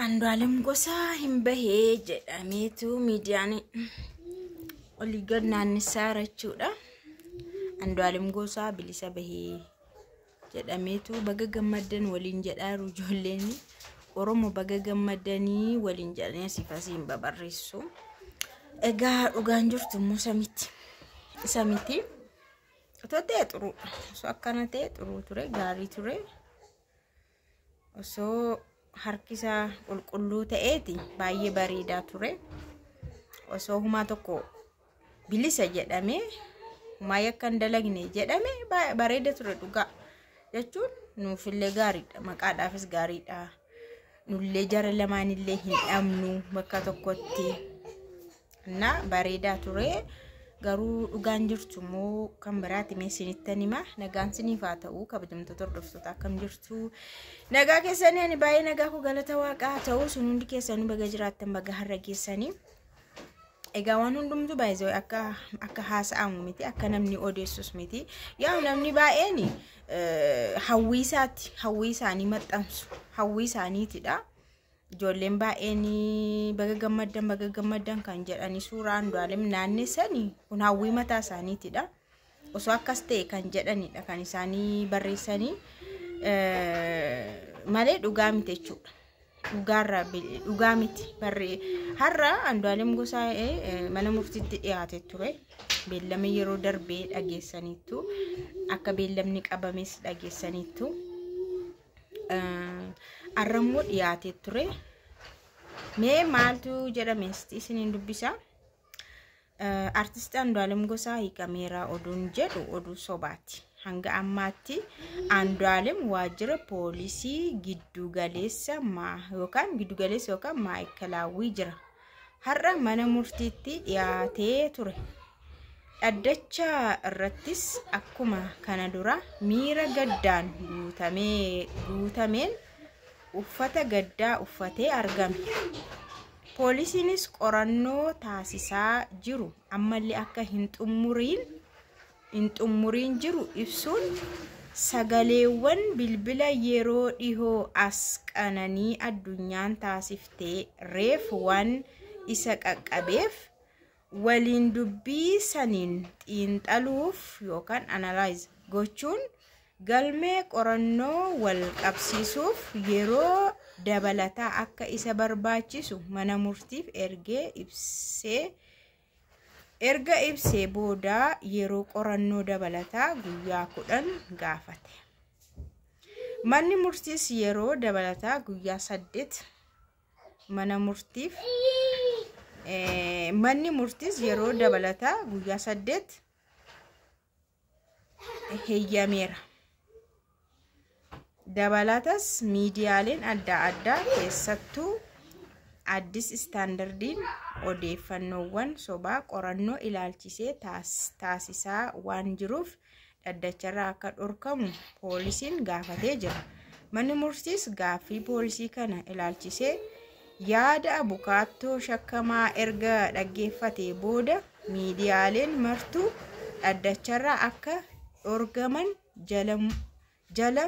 Andu'aalem Gosaa hin bahee jedhameetu miidiyaan olii gad naannisaa jechuudha. Andu'aalem Gosaa bilisa bahee jedhameetu baga gammaddan waliin jedhaaru ijoolleen Oromoo baga gammaddanii waliin jedhanii asifasiin babarreessu. Egaa dhugaan jirtu Musa miti. Isa miti. Otoo ta'e xuru. Osoo akkana ta'e xuru ture, gaarii ture. Osoo harkisa qulqulluu ta'eeti baay'ee bareedaa ture. Osoo humaa tokko bilisa jedhame, humaa yakkan dalagne jedhame bareeda ture dhugaa. Jechuun nuufillee gaariidha, maqaadhaafis gaariidha. Nullee jara lamaanillee hin dhabnu bakka tokkotti. Na bareedaa ture. Garuu dhugaan jirtu moo kan biraati meesinitti nima nagaan siniif haa ta'u kabajamtoota hordoftoota akkam jirtu nagaa keessanii ani baay'ee nagaa ku galata waaqaa ta'u sun hundi keessanii baga jiraattan baga har'a geessanii egaa waan hundumtu baay'ee akka haasa'amu miti akka namni odeessus miti yaa namni baay'een hawwii isaanii maxxansu hawwii isaaniitidha. Ijoolleen baay'een baga gammaddan kan jedhani suuraa Andu'aalem naannessanii kun hawwii mataa isaaniitidha. Osoo akkas ta'e kan jedhanidha kan isaanii barreessanii malee dhugaa miti jechuudha. Dhugaa miti har'a Andu'aalem Gosaa mana murtiitti dhiyaate ture. Beellama yeroo darbee dhageessaniitu akka beellamni qabames dhageessaniitu. Arrammoo dhiyaate ture. Mee maaltu jedhames isiniin dubbisa. Artist Andu'aalem Gosaa hiikameera oduun jedhu oduu sobaati. Hanga ammaatti Andu'aalem waajjira poolisii giddugaleessa yookaan maayikalaawwii jira. Har'a mana murtiitti dhiyaatee ture. Dhaddacha irrattis akkuma kana dura miira gaddaan guutameen uffata gaddaa uffatee argame. Poolisiinis qorannoo taasisaa jiru ammallee akka hin xummuriin jiru ibsuun sagaleewwan bilbila yeroo dhihoo as qananii addunyaan taasiftee reef waan isa qaqqabeef waliin dubbii saniin xiinxaluuf yookaan analyze gochuun galmee qorannoo wal qabsiisuuf yeroo dabalataa akka isa barbaachisu mana murtiif erga ibsee booda yeroo qorannoo dabalataa guyyaa 10 gaafate. Manni murtiis yeroo dabalataa guyyaa 8 manni murtiis yeroo dabalataa guyyaa 8 heeyyameera. Dabalatas miidiyaaleen adda addaa keessattuu Addis Istaandardiin odeeffannoowwan sobaa qorannoo ilaalchisee taasisaa waan jiruuf dhaddacharraa akka dhorkamu poolisiin gaafatee jira. Manni murtiis gaaffii poolisii kana ilaalchisee yaada abukaattoo shakkamaa erga dhaggeeffatee booda miidiyaaleen martuu dhaddacharraa akka dhorgaman jala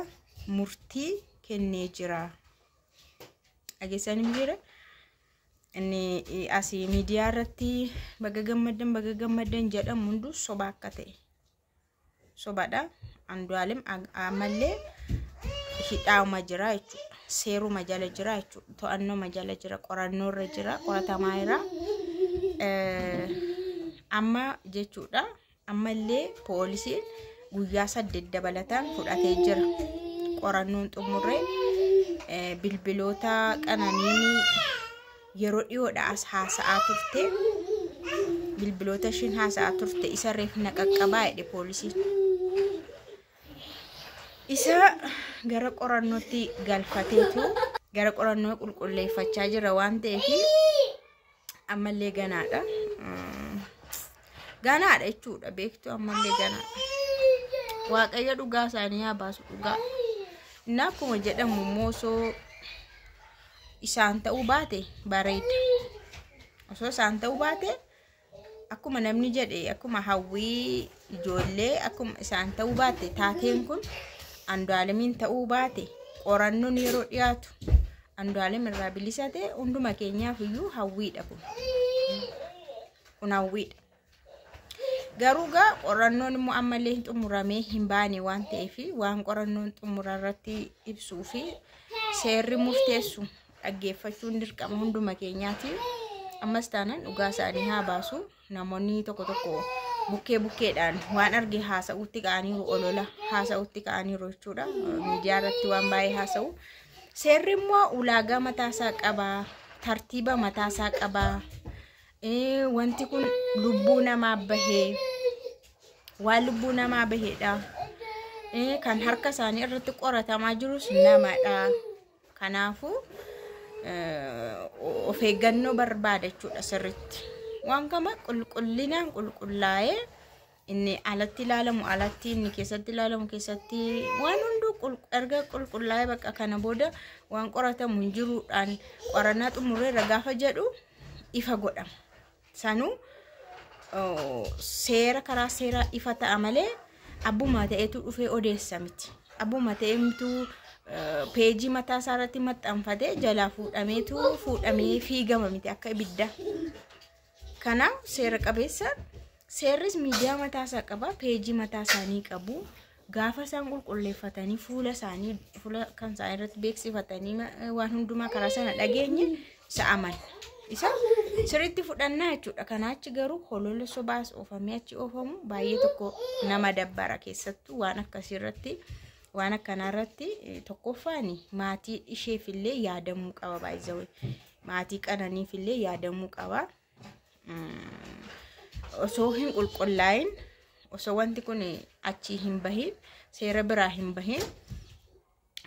murtii kennee jira. Dhageessanii jira. Inni asii miidiyaa irratti baga gammaddan jedhamu hundu soba akka ta'e. Sobadha. Andu'aalem ammallee hidhaama jira jechuudha. Seeruma jala jira jechuudha. To'annooma jala jira. Qorannoo irra jira. Qoratamaa jira. Amma jechuudha. Ammallee poolisiin guyyaa 8 dabalataan fudhatee jira. Qorannoon xumurree bilbiloota qananiin yeroo dhiyoodha as haasa'aa turte. Bilbiloota shin haasa'aa turte isa reef naqaqqabaa jedhe poolisiin. Isa gara qorannootti galfateetu gara qorannoo qulqulleeffachaa jira waan ta'eef ammallee ganaadha. Ganaadha jechuudha beektu ammallee ganaadha. Waaqayyo dhugaa isaanii haa baasu dhugaa. Na akkuma jedhamu moosoo isaan ta'uu baate bareeda. Osoo isaan ta'uu baate akkuma namni jedhe akkuma hawwii ijoollee akkuma isaan ta'uu baate taateen kun Andu'aalemiin ta'uu baate qorannoon yeroo dhiyaatu Andu'aalem irraa bilisa ta'e hunduma keenyaaf iyyuu hawwiidha kun hawwiidha. Garuu qorannoon immoo ammallee hin xumuramee hin baane waan ta'eef waan qorannoon xumura irratti ibsuu fi seerri murteessu dhaggeeffachuun dirqama hunduma keenyaatiif. Ammas taanaan dhugaa isaanii haa baasu. Namoonni tokko bukkeedhaan waan arge haasa'uutti ka'aniiru, olola haasa'uutti ka'aniiru jechuudha. Miidiyaa irratti waan baay'ee haasa'u. Seerri immoo ulaagaa mataasaa qaba, tartiiba mataasaa qaba. Wanti kun lubbuu namaa bahee waan lubbuu namaa baheedha. Kan harka isaanii irratti qoratamaa jirus namadha. Kanaafuu of eeggannoo barbaada jechuudha sirriitti. Waan kama qulqullinaan qulqullaa'ee inni alatti ilaalamu alatti, inni keessatti ilaalamu keessatti, waan hunduu erga qulqullaa'ee bakka kana booda waan qoratamu hin jiruudhaan qorannaa xumurreerra gaafa jedhu ifa godhama. Sanuu karaa seeraa ifa ta'a malee abbuma ta'etu dhufee odeessa miti. Abbuma ta'etu peejii mataa isaa irratti maxxanfatee jalaa fuudhamee fiigama miti akka ibidda. Kanaaf seera qabeessa seerris miidiyaa mataa isaa qaba, peejii mataa isaanii qabu. Gaafa isaan qulqulleeffatanii fuula kan isaanii irratti beeksifatanii waan hundumaa karaa sana dhageenye isa amana. Isa sirriitti fudhannaa jechuudha. Kanaa achi garuu holola sobaas oofamee achi oofamu baay'ee tokko nama dabbara keessattuu waan akkasii irratti. Waan akkanaa irratti tokkoffaani maatii isheefillee yaadamuu qaba baay'ee. Maatii qananiifillee yaadamuu qaba. Osoo hin qulqullaa'in, osoo wanti kun achi hin bahin, seera biraa hin bahin,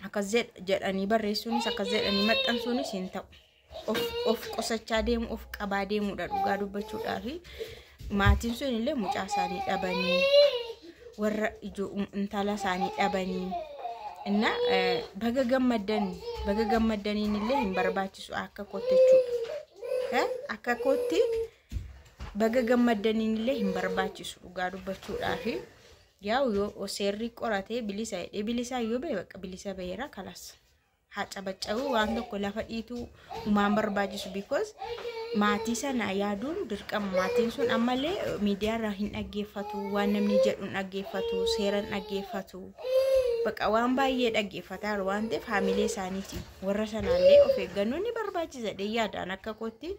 akkas jedhanii barreessuunis akkas jedhanii maxxansuunis hin ta'u. Of qosachaa deemu, of qabaa deemuudha dhugaa dubbachuudhaaf. Maatiin sun illee mucaa isaanii dhabanii, warra intala isaanii dhabanii. Inna baga gammadaniin illee hin barbaachisu akka kootti jechuudha. Akka kootti baga gammadaniin illee hin barbaachisu dhugaa dubbachuudhaaf. Yoo seerri qoratee bilisa yoo bahe bakka bilisa baheera kalas. Haca bacca'uu waan tokko lafa dhiituu umaan barbaachisu because maatii sana yaaduun dirqama. Maatiin sun ammallee miidiyaa irraa hin dhaggeeffatu, waan namni jedhu hin dhaggeeffatu, seera hin dhaggeeffatu. Bakka waan baay'ee dhaggeeffataa waan ta'eef haamilee isaaniiti. Warra sanaallee of eeggannoo ni barbaachisa yaadaan akka kootti.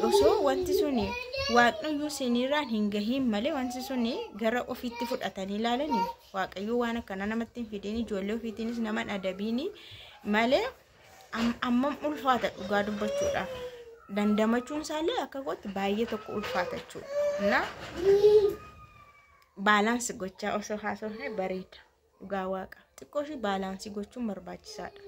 Osoo wanti suni waaqayyoo seenirraan hin gahiin malee wanti suni gara ofiitti fudhatanii ilaalanii waaqayyoo waan akkana namatti hin fidin, ijoollee ofiitiinis nama adabiini malee ammam ulfaata dhugaa dubbachuudhaaf. Dandamachuun isaallee akka kootti baay'ee tokko ulfaata jechuudha. Baalaansi gochaa osoo haasofne bareeda. Dhugaa waaqa xiqqoo ishee baalaansii gochuun barbaachisaadha.